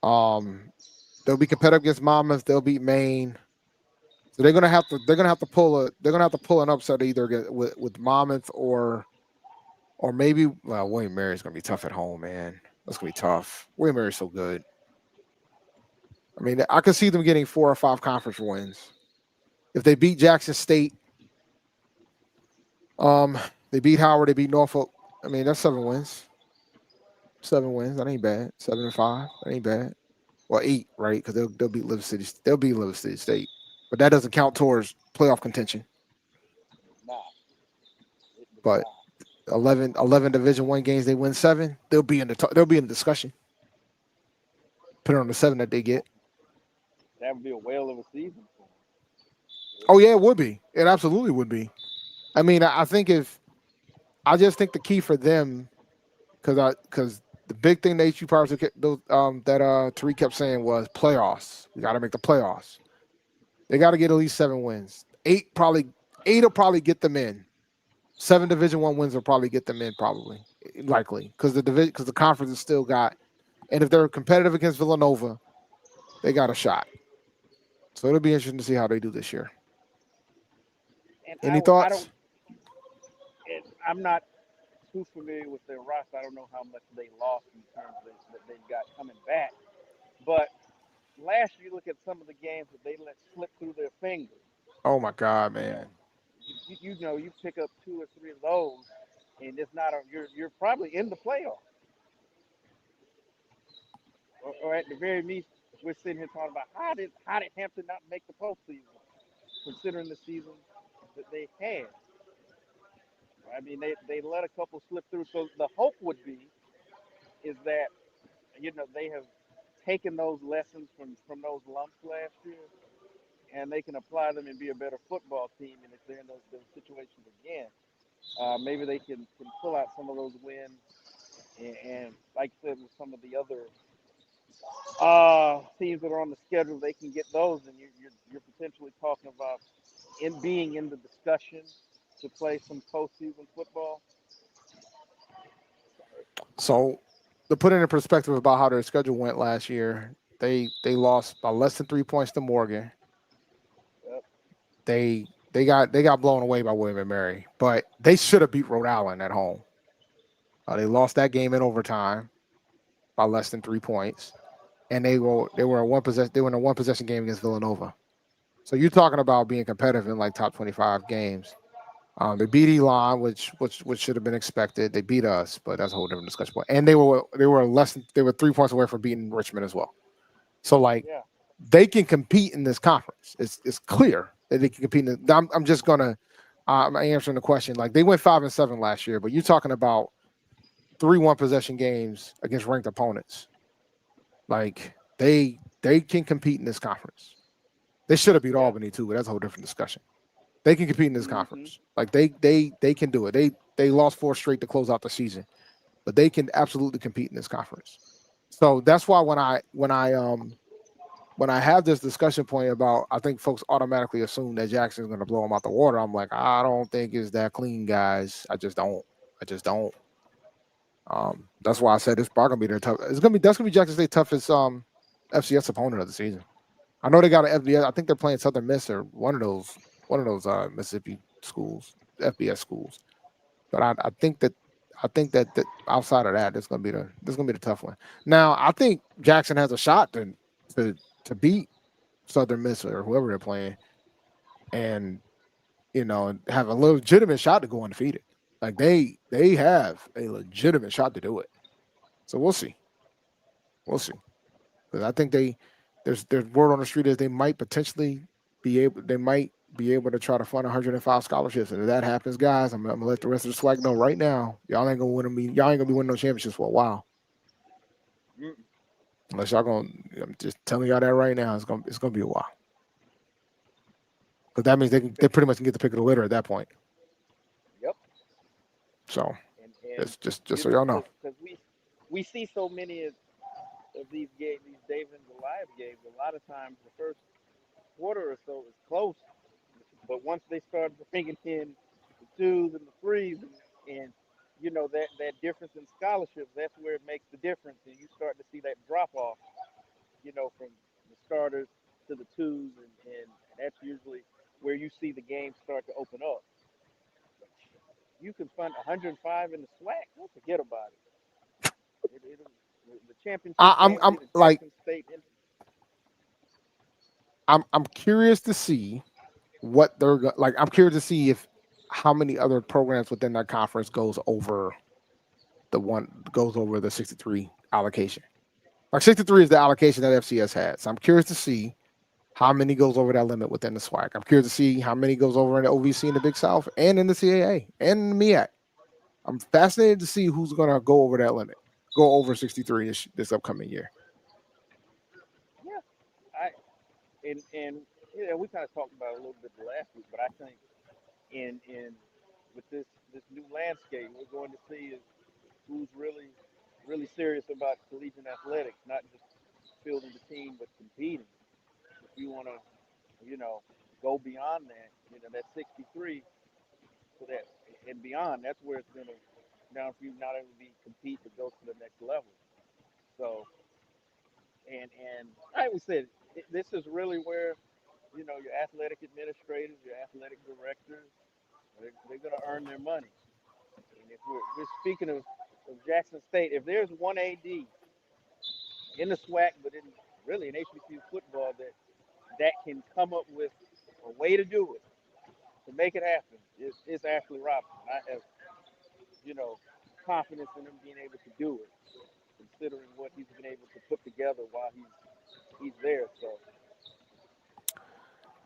[SPEAKER 3] They'll be competitive against Monmouth. They'll beat Maine. So they're gonna have to pull an upset either with Monmouth or maybe William Mary's gonna be tough at home, man. That's gonna be tough. William Mary's so good. I mean, I could see them getting 4 or 5 conference wins. If they beat Jackson State, they beat Howard, they beat Norfolk. I mean, that's 7 wins. 7 wins, that ain't bad. 7-5, that ain't bad. Well, 8, right? Because they'll beat Liver City. They'll beat Liver City State, but that doesn't count towards playoff contention. But 11 Division I games, they win 7. They'll be in the discussion. Put it on the 7 that they get.
[SPEAKER 9] That would be a whale of a season for them.
[SPEAKER 3] Oh yeah, it would be. It absolutely would be. I mean, I just think the key for them, because the big thing that HU Pirates that Tariq kept saying was playoffs. We got to make the playoffs. They got to get at least 7 wins. 8 will probably get them in. 7 Division I wins will probably get them in, likely, because the conference has still got, and if they're competitive against Villanova, they got a shot. So it'll be interesting to see how they do this year.
[SPEAKER 9] And
[SPEAKER 3] Any thoughts?
[SPEAKER 9] I'm not too familiar with their roster. I don't know how much they lost in terms of that they've got coming back. But last year, you look at some of the games that they let slip through their fingers.
[SPEAKER 3] Oh my God, man!
[SPEAKER 9] You pick up 2 or 3 of those, and it's not you're probably in the playoffs, or at the very least, we're sitting here talking about how did Hampton not make the postseason, considering the season that they had. I mean, they let a couple slip through. So the hope would be is that they have taken those lessons from those lumps last year, and they can apply them and be a better football team. And if they're in those situations again, maybe they can pull out some of those wins. And like I said, with some of the other teams that are on the schedule, they can get those, and you're potentially talking about being in the discussion to play some postseason football.
[SPEAKER 3] So, to put it in perspective about how their schedule went last year, they lost by less than 3 points to Morgan.
[SPEAKER 9] Yep.
[SPEAKER 3] they got blown away by William and Mary, but they should have beat Rhode Island at home. They lost that game in overtime by less than 3 points, and they were in a one possession game against Villanova. So you're talking about being competitive in like top 25 games. They beat Elon, which should have been expected. They beat us, but that's a whole different discussion point. And they were 3 points away from beating Richmond as well. So like they can compete in this conference. It's clear that they can compete. I'm just gonna I'm answering the question. Like they went 5-7 last year, but you're talking about 3 one possession games against ranked opponents. Like they can compete in this conference. They should have beat Albany too, but that's a whole different discussion. They can compete in this conference. Like they can do it. They lost 4 straight to close out the season, but they can absolutely compete in this conference. So that's why when I have this discussion point about, I think folks automatically assume that Jackson's going to blow them out the water. I'm like, I don't think it's that clean, guys. I just don't. That's why I said it's probably gonna be their tough. That's gonna be Jackson State's toughest FCS opponent of the season. I know they got an FBS. I think they're playing Southern Miss or one of those Mississippi schools, FBS schools. But I think that outside of that, this is gonna be the tough one. Now I think Jackson has a shot to beat Southern Miss or whoever they're playing, and have a legitimate shot to go undefeated. Like they have a legitimate shot to do it. So we'll see. Because I think there's word on the street is they might potentially be able to try to fund 105 scholarships. And if that happens, guys, I'm gonna let the rest of the swag know right now. Y'all ain't gonna be winning no championships for a while. Unless I'm just telling y'all that right now, it's gonna be a while. Because that means they pretty much can get the pick of the litter at that point.
[SPEAKER 9] Yep.
[SPEAKER 3] So it's just so y'all know.
[SPEAKER 9] Because we see so many of these games, these Dave and Goliath games. A lot of times the first quarter or so is close, but once they start bringing in the 2s and the 3s and that difference in scholarships, that's where it makes the difference, and you start to see that drop off, from the starters to the 2s, and that's usually where you see the game start to open up. You can find 105 in the SWAC. Don't forget about it. The championship.
[SPEAKER 3] I'm like,
[SPEAKER 9] State.
[SPEAKER 3] I'm curious to see what they're like. I'm curious to see how many other programs within that conference goes over the 63 allocation. Like 63 is the allocation that FCS has. So I'm curious to see how many goes over that limit within the SWAC. I'm curious to see how many goes over in the OVC in the Big South and in the CAA and in the MEAC. I'm fascinated to see who's going to go over that limit, go over 63 this upcoming year.
[SPEAKER 9] Yeah, we kind of talked about it a little bit last week, but I think in with this new landscape, we're going to see is who's really serious about collegiate athletics, not just fielding the team, but competing. If you want to, go beyond that, that 63 to that and beyond, that's where it's going to now for you not only compete but go to the next level. So, and I always said this is really where your athletic administrators, your athletic directors, they're going to earn their money. And if we're speaking of Jackson State, if there's one AD in the SWAC, but in HBCU football that can come up with a way to do it, to make it happen, it's Ashley Robinson. I have, confidence in him being able to do it, considering what he's been able to put together while he's there. So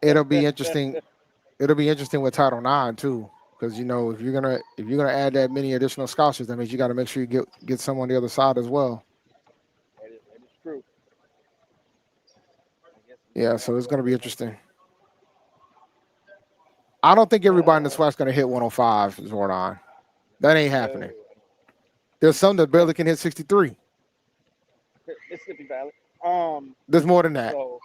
[SPEAKER 3] it'll be interesting. It'll be interesting with Title IX too, because if you're gonna add that many additional scholarships, that means you got to make sure you get some on the other side as well.
[SPEAKER 9] that is true.
[SPEAKER 3] Yeah, so it's gonna be interesting. I don't think everybody in the SWAC is gonna hit 105, Zordon. That ain't happening. There's some that barely can hit 63.
[SPEAKER 9] Mississippi Valley.
[SPEAKER 3] There's more than that.
[SPEAKER 9] So,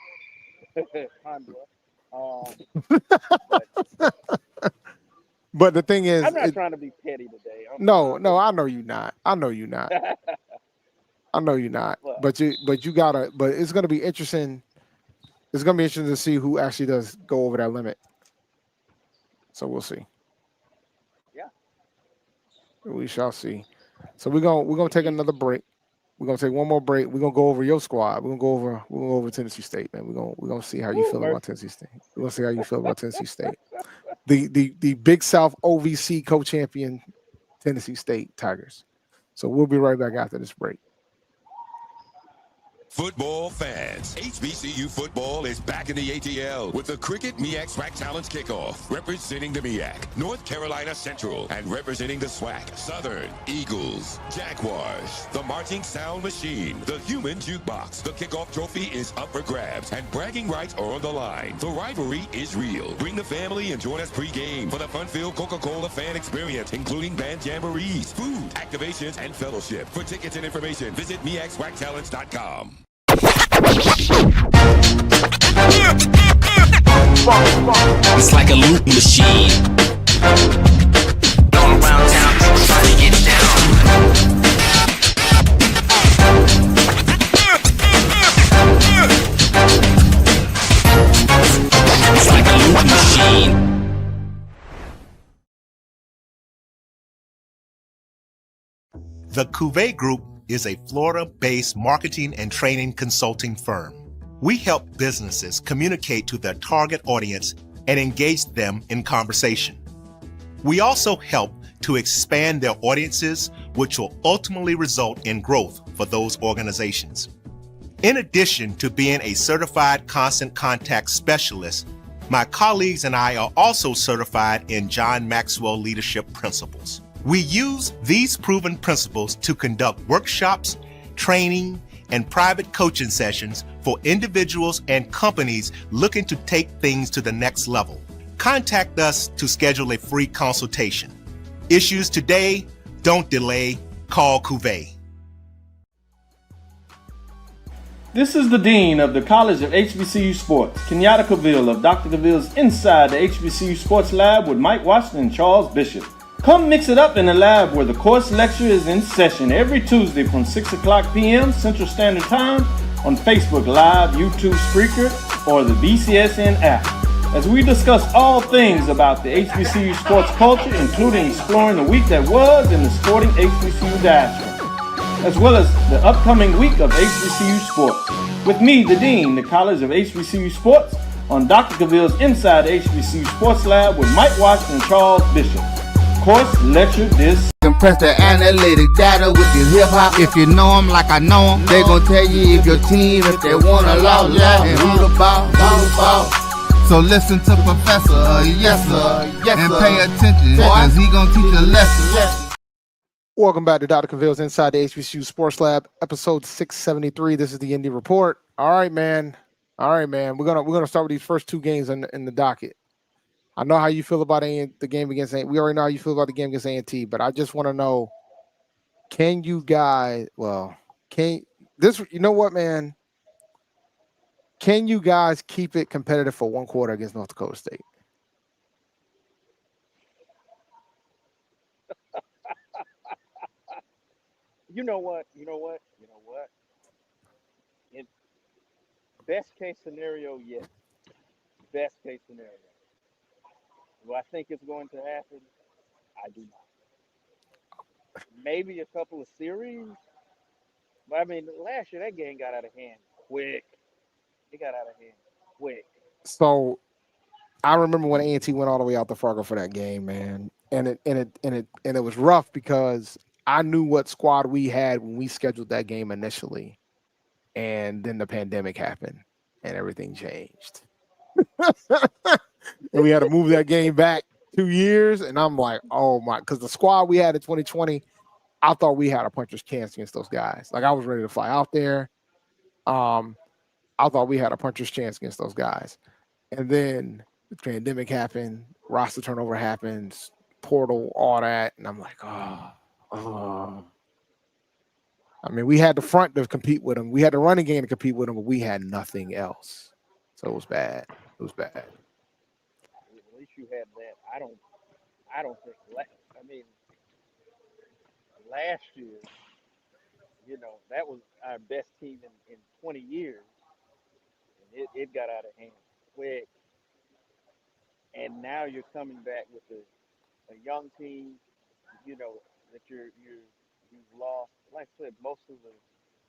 [SPEAKER 3] but the thing is,
[SPEAKER 9] I'm not trying to be petty today.
[SPEAKER 3] No, I know you're not. I know you're not. But it's gonna be interesting. It's gonna be interesting to see who actually does go over that limit. So we'll see.
[SPEAKER 9] Yeah.
[SPEAKER 3] We shall see. So we're gonna take another break. We're gonna take one more break. We're gonna go over your squad. We're gonna go over Tennessee State, man. We're gonna see how you feel about Tennessee State. We're gonna see how you feel about Tennessee State. The Big South OVC co-champion Tennessee State Tigers. So we'll be right back after this break.
[SPEAKER 8] Football fans, HBCU football is back in the ATL with the Cricket MEAC SWAC Challenge Kickoff. Representing the MEAC, North Carolina Central, and representing the SWAC, Southern, Eagles, Jaguars, the Marching Sound Machine, the Human Jukebox. The kickoff trophy is up for grabs, and bragging rights are on the line. The rivalry is real. Bring the family and join us pre-game for the fun-filled Coca-Cola fan experience, including band jamborees, food, activations, and fellowship. For tickets and information, visit MEACSWACChallenge.com.
[SPEAKER 12] It's like a loop machine. All around town, people trying to get down. It's like a loop machine.
[SPEAKER 13] The Cavil Group is a Florida-based marketing and training consulting firm. We help businesses communicate to their target audience and engage them in conversation. We also help to expand their audiences, which will ultimately result in growth for those organizations. In addition to being a certified constant contact specialist, my colleagues and I are also certified in John Maxwell Leadership Principles. We use these proven principles to conduct workshops, training, and private coaching sessions for individuals and companies looking to take things to the next level. Contact us to schedule a free consultation. Issues today, don't delay, call Cavil.
[SPEAKER 7] This is the Dean of the College of HBCU Sports, Kenyatta Cavil of Dr. Cavil's Inside the HBCU Sports Lab with Mike Washington and Charles Bishop. Come mix it up in the lab where the course lecture is in session every Tuesday from 6 o'clock p.m. Central Standard Time on Facebook Live, YouTube Spreaker, or the BCSN app, as we discuss all things about the HBCU sports culture, including exploring the week that was in the sporting HBCU diaspora, as well as the upcoming week of HBCU sports. With me, the Dean, the College of HBCU Sports, on Dr. Cavil's Inside the HBCU Sports Lab with Mike Washington and Charles Bishop. Course lecture this.
[SPEAKER 2] Compress the analytic data with your hip hop. If you know them like I know them, they gon' tell you if your team, if they wanna law, and who the ball. So listen to Professor, yes sir, and pay attention, cause he gon' teach a lesson.
[SPEAKER 3] Welcome back to Dr. Cavill's Inside the HBCU Sports Lab, episode 673. This is the Indy Report. All right, man. We're gonna start with these first two games in the docket. I know how you feel about the game against A&T. We already know how you feel about the game against A&T, but I just want to know, you know what, man? Can you guys keep it competitive for one quarter against North Dakota State?
[SPEAKER 9] You know what? In best case scenario, yes. Best case scenario. Do I think it's going to happen? I do not. Maybe a couple of series. But I mean, last year that game got out of hand quick. It got out of hand quick.
[SPEAKER 3] So I remember when A&T went all the way out to Fargo for that game, man. And it was rough because I knew what squad we had when we scheduled that game initially. And then the pandemic happened and everything changed. And we had to move that game back 2 years. And I'm like, oh my, because the squad we had in 2020, I thought we had a puncher's chance against those guys. Like I was ready to fly out there. I thought we had a puncher's chance against those guys. And then the pandemic happened, roster turnover happens, portal, all that. And I'm like, oh. I mean, we had the front to compete with them. We had the running game to compete with them, but we had nothing else. So it was bad.
[SPEAKER 9] At least you had that. I don't think. I mean, last year, that was our best team in 20 years, and it got out of hand quick. and now you're coming back with a young team, that you've lost. Like I said, most of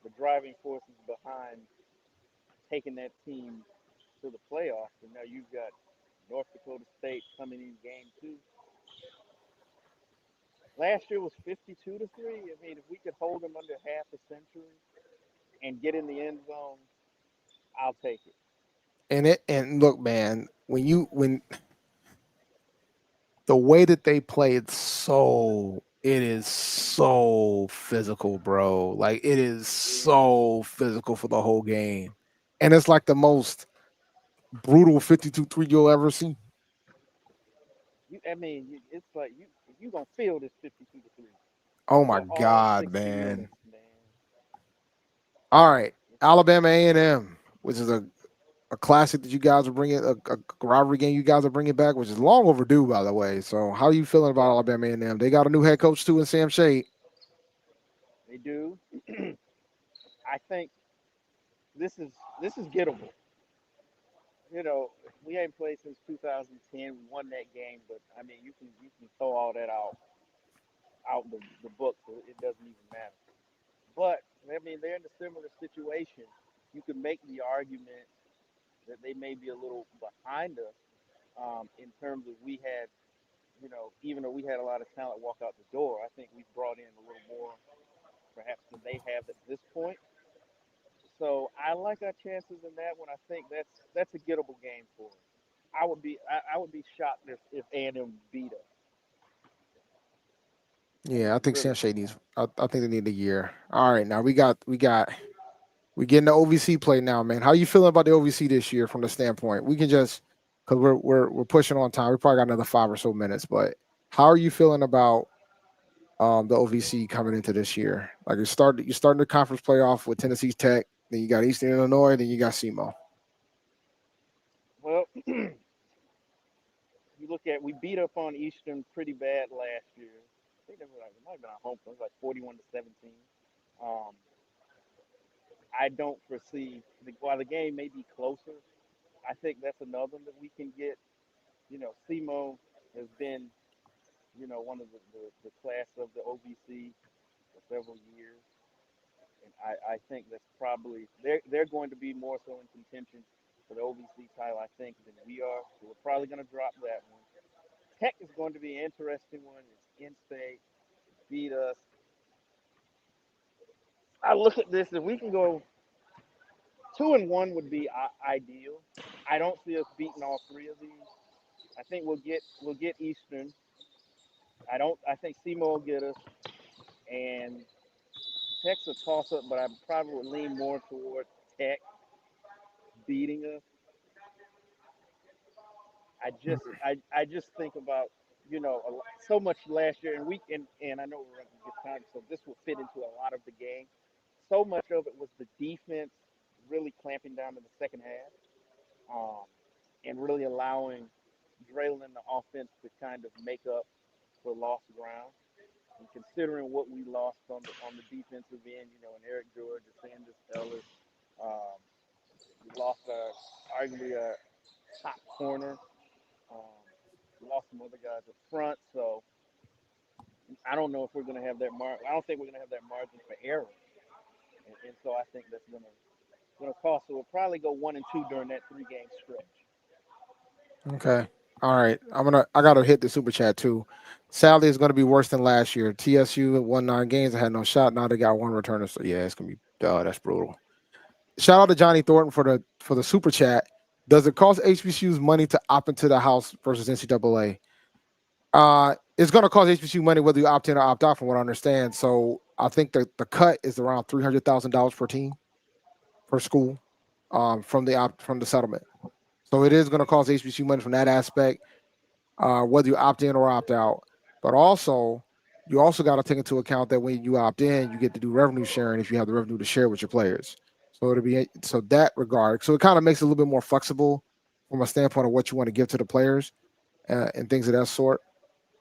[SPEAKER 9] the driving forces behind taking that team to the playoffs, and now you've got North Dakota State coming in game two. Last year was 52-3. I mean, if we could hold them under half a century and get in the end zone, I'll take it.
[SPEAKER 3] And look, man, when the way that they play, it is so physical, bro. Like it is so physical for the whole game, and it's like the most brutal 52-3 you'll ever see.
[SPEAKER 9] It's like you gonna feel this 52-3
[SPEAKER 3] Oh my
[SPEAKER 9] for all
[SPEAKER 3] God,
[SPEAKER 9] 60
[SPEAKER 3] man!
[SPEAKER 9] minutes, man.
[SPEAKER 3] All right, Alabama A&M, which is a classic that you guys are bringing, a rivalry game you guys are bringing back, which is long overdue, by the way. So, how are you feeling about Alabama A&M? They got a new head coach too in Sam Shade.
[SPEAKER 9] They do. I think this is gettable. You know, we ain't played since 2010. We won that game, but I mean, you can throw all that out the book, so it doesn't even matter. But I mean, they're in a similar situation. You could make the argument that they may be a little behind us in terms of we had, even though we had a lot of talent walk out the door, I think we've brought in a little more perhaps than they have at this point. So I like our chances in that one. I think that's a gettable game for us. I would be shocked if A&M beat us.
[SPEAKER 3] Yeah, I think
[SPEAKER 9] Really.
[SPEAKER 3] Sam Shade needs. I think they need a year. All right, now we getting the OVC play now, man. How you feeling about the OVC this year from the standpoint? We can just because we're pushing on time. We probably got another 5 or so minutes, but how are you feeling about the OVC coming into this year? Like you're starting the conference playoff with Tennessee Tech, then you got Eastern Illinois, then you got SEMO.
[SPEAKER 9] Well, you look at we beat up on Eastern pretty bad last year. I think it might have been our home. It was like 41-17. Um, I don't foresee while the game may be closer. I think that's another one that we can get. SEMO has been one of the class of the OVC for several years, and I think that's probably they're going to be more so in contention for the OVC title, I think, than we are. So we're probably going to drop that one. Tech is going to be an interesting one. It's in-state, beat us. I look at this, if we can go 2-1 would be ideal. I don't see us beating all three of these. I think we'll get Eastern. I think SEMO will get us, and Tech's a toss up, but I probably would lean more toward Tech beating us. I just think about so much last year, and I know we're running good time, so this will fit into a lot of the game. So much of it was the defense really clamping down in the second half, and really allowing Draylen and the offense to kind of make up for lost ground. And considering what we lost on the defensive end, and Eric George, Sanders Ellis, um, we lost arguably our top corner. Um, we lost some other guys up front, so I don't know if we're going to have that I don't think we're going to have that margin for error, and so I think that's going to cost. So we'll probably go 1-2 during that 3-game stretch.
[SPEAKER 3] Okay. All right. I gotta hit the super chat too. Sadly, it's gonna be worse than last year. TSU won 9 games. I had no shot. Now they got one returner. So yeah, it's gonna be that's brutal. Shout out to Johnny Thornton for the super chat. Does it cost HBCUs money to opt into the house versus NCAA? It's gonna cost HBCU money whether you opt in or opt out, from what I understand. So I think the cut is around $300,000 per team per school, from the settlement. So it is going to cost HBCU money from that aspect, whether you opt in or opt out. But also, you also got to take into account that when you opt in, you get to do revenue sharing if you have the revenue to share with your players. So that regard. So it kind of makes it a little bit more flexible from a standpoint of what you want to give to the players, and things of that sort.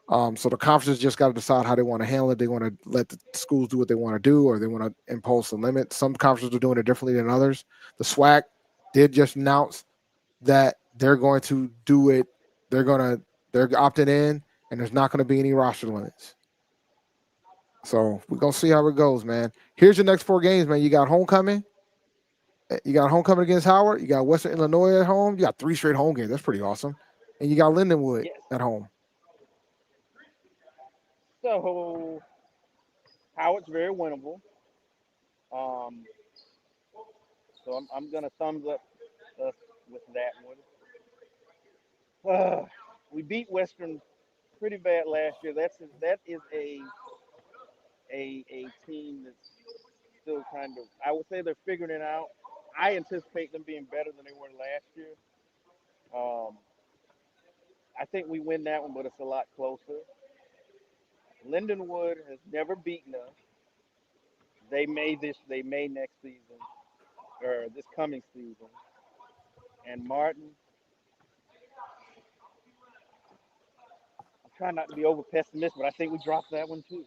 [SPEAKER 3] So the conferences just got to decide how they want to handle it. They want to let the schools do what they want to do, or they want to impose some limits. Some conferences are doing it differently than others. The SWAC did just announce that they're going to do it they're opting in, and there's not gonna be any roster limits. So we're gonna see how it goes, man. Here's your next 4 games, man. You got homecoming. You got homecoming against Howard. You got Western Illinois at home. You got 3 straight home games. That's pretty awesome. And you got Lindenwood at home.
[SPEAKER 9] So Howard's very winnable. So I'm gonna thumbs up us with that one. We beat Western pretty bad last year. That is a team that's still kind of, I would say they're figuring it out. I anticipate them being better than they were last year. I think we win that one, but it's a lot closer. Lindenwood has never beaten us. They may next season or this coming season. And Martin, I'm trying not to be over pessimistic, but I think we dropped that one too.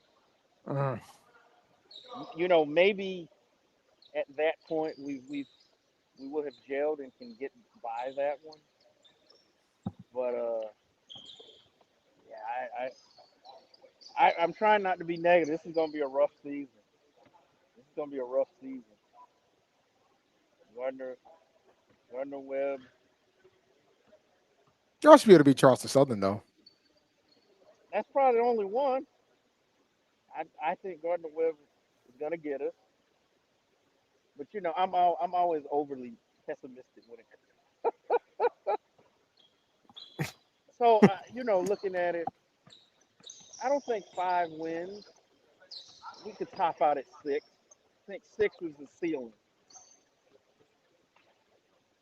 [SPEAKER 9] Maybe at that point we would have gelled and can get by that one. But I'm trying not to be negative. This is gonna be a rough season. Gardner Webb.
[SPEAKER 3] Y'all should be able to beat Charleston Southern though.
[SPEAKER 9] That's probably the only one. I think Gardner Webb is gonna get us. But I'm always overly pessimistic when it comes. So looking at it, I don't think 5 wins. We could top out at 6. I think 6 was the ceiling.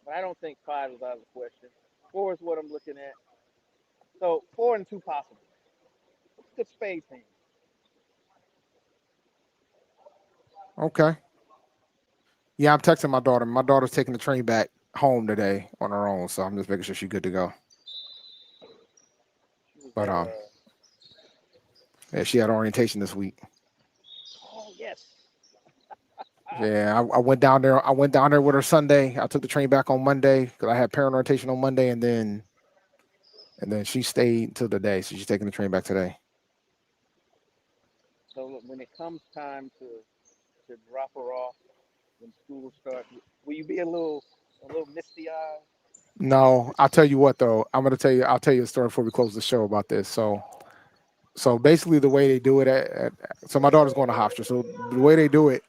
[SPEAKER 9] But I don't think 5 is out of the question. 4 is what I'm looking at. So 4 and 2 possible. It's a good spade team.
[SPEAKER 3] Okay. Yeah, I'm texting my daughter. My daughter's taking the train back home today on her own, so I'm just making sure she's good to go. But yeah, she had orientation this week.
[SPEAKER 9] Oh yes.
[SPEAKER 3] Yeah, I went down there. I went down there with her Sunday. I took the train back on Monday because I had parent orientation on Monday, and then she stayed until today. So she's taking the train back today.
[SPEAKER 9] So when it comes time to drop her off when school starts, will you be a little misty-eyed?
[SPEAKER 3] No, I'll tell you what though. I'll tell you a story before we close the show about this. So basically the way they do it so my daughter's going to Hofstra. So the way they do it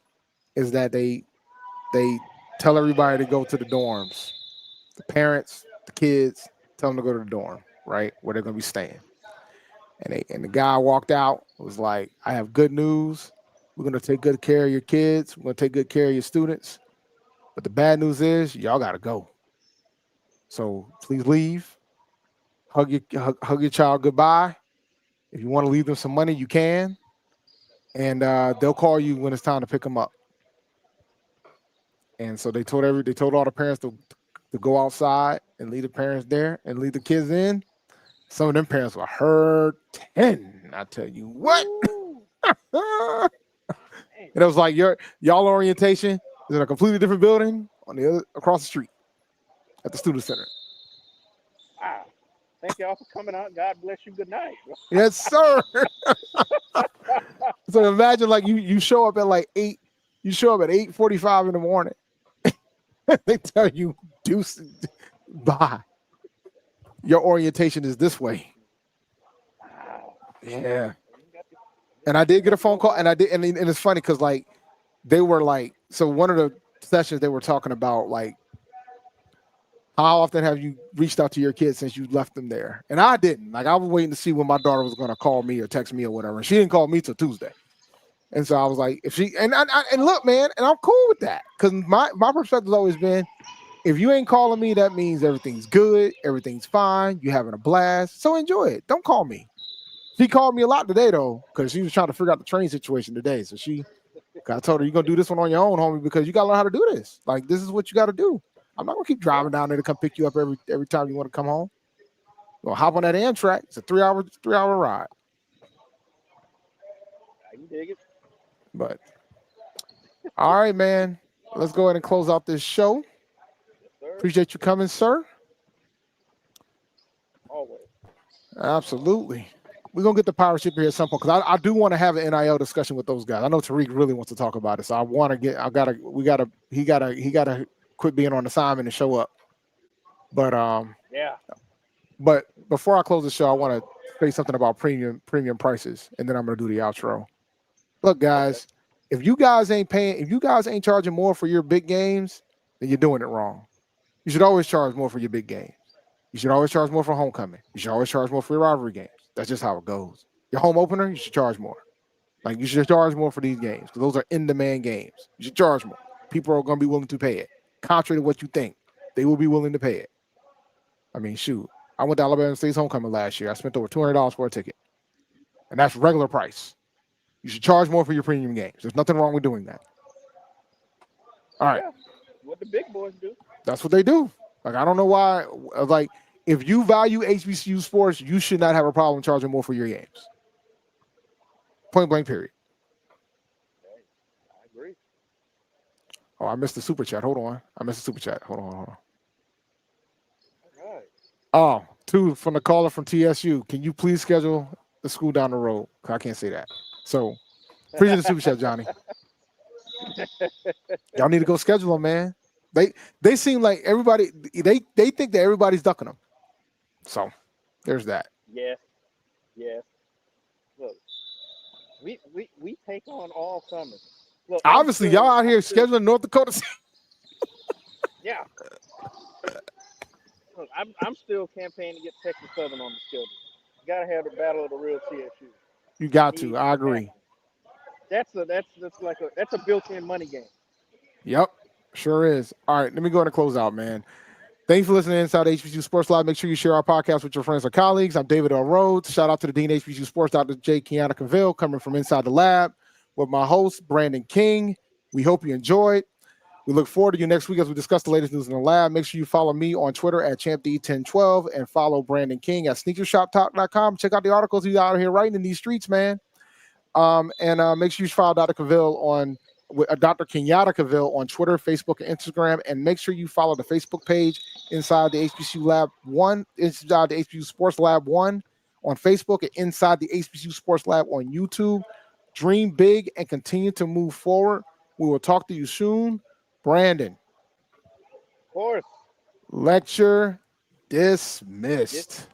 [SPEAKER 3] is that they tell everybody to go to the dorms. The parents, the kids, tell them to go to the dorm, right? Where they're going to be staying. And the guy walked out, was like, I have good news. We're going to take good care of your kids. We're going to take good care of your students. But the bad news is y'all got to go. So please leave. Hug your child goodbye. If you want to leave them some money, you can. And they'll call you when it's time to pick them up. And so they told all the parents to go outside and leave the parents there and leave the kids in. Some of them parents were hurting. I tell you what. And it was like y'all orientation is in a completely different building on the other across the street at the student center.
[SPEAKER 9] Wow. Thank y'all for coming out. God bless you. Good night.
[SPEAKER 3] Yes, sir. So imagine like you show up at like 8. You show up at 8:45 in the morning. They tell you bye. Your orientation is this way.
[SPEAKER 9] Wow.
[SPEAKER 3] Yeah. And I did get a phone call, and it's funny because like they were like, so one of the sessions they were talking about like how often have you reached out to your kids since you left them there? And I didn't. Like I was waiting to see when my daughter was going to call me or text me or whatever. And she didn't call me till Tuesday. And so I was like, if she and look, man, and I'm cool with that because my perspective has always been, if you ain't calling me, that means everything's good, everything's fine, you're having a blast. So enjoy it. Don't call me. She called me a lot today though, because she was trying to figure out the train situation today. So I told her, you're gonna do this one on your own, homie, because you gotta learn how to do this. Like this is what you gotta do. I'm not gonna keep driving down there to come pick you up every time you want to come home. Well, hop on that Amtrak. It's a 3-hour ride.
[SPEAKER 9] I can dig it.
[SPEAKER 3] But all right, man. Let's go ahead and close out this show.
[SPEAKER 9] Yes, sir.
[SPEAKER 3] Appreciate you coming, sir.
[SPEAKER 9] Always.
[SPEAKER 3] Absolutely. We're gonna get the pirate here at some point because I do want to have an NIL discussion with those guys. I know Tariq really wants to talk about it, so I want to get. He gotta quit being on assignment and show up. But
[SPEAKER 9] Yeah.
[SPEAKER 3] But before I close the show, I want to say something about premium prices, and then I'm gonna do the outro. Look, guys, if you guys ain't charging more for your big games, then you're doing it wrong. You should always charge more for your big games. You should always charge more for homecoming. You should always charge more for your rivalry games. That's just how it goes. Your home opener, you should charge more. Like you should charge more for these games because those are in-demand games. You should charge more. People are going to be willing to pay it. Contrary to what you think, they will be willing to pay it. I mean, shoot. I went to Alabama State's homecoming last year. I spent over $200 for a ticket, and that's regular price. You should charge more for your premium games. There's nothing wrong with doing that. All right.
[SPEAKER 9] Yeah. What the big boys do.
[SPEAKER 3] That's what they do. Like, I don't know why. Like, if you value HBCU sports, you should not have a problem charging more for your games. Point blank, period.
[SPEAKER 9] I agree.
[SPEAKER 3] Oh, I missed the super chat. Hold on. Hold on.
[SPEAKER 9] All right.
[SPEAKER 3] Oh, two from the caller from TSU. Can you please schedule the school down the road? I can't say that. So, appreciate the super chat, Johnny. Y'all need to go schedule them, man. They seem like everybody. They think that everybody's ducking them. So, there's that.
[SPEAKER 9] Yes. Look, we take on all comers. Look,
[SPEAKER 3] Obviously, y'all out here scheduling North Dakota.
[SPEAKER 9] Yeah. Look, I'm still campaigning to get Texas Southern on the schedule. You gotta have the battle of the real TSU.
[SPEAKER 3] You got to. I agree.
[SPEAKER 9] That's a built-in money game.
[SPEAKER 3] Yep, sure is. All right, let me go ahead and close out, man. Thanks for listening to Inside HBCU Sports Live. Make sure you share our podcast with your friends or colleagues. I'm David L. Rhodes. Shout out to the Dean of HBCU Sports, Dr. J. Kiana Cavil, coming from Inside the Lab with my host, Brandon King. We hope you enjoyed. We look forward to you next week as we discuss the latest news in the lab. Make sure you follow me on Twitter at ChampD1012 and follow Brandon King at SneakerShopTalk.com. Check out the articles he's out here writing in these streets, man. And make sure you follow Dr. Cavil on Dr. Kenyatta Cavil on Twitter, Facebook, and Instagram. And make sure you follow the Facebook page Inside the HBCU Lab 1, Inside the HBCU Sports Lab 1 on Facebook, and Inside the HBCU Sports Lab on YouTube. Dream big and continue to move forward. We will talk to you soon. Brandon.
[SPEAKER 9] Of course.
[SPEAKER 3] Lecture dismissed.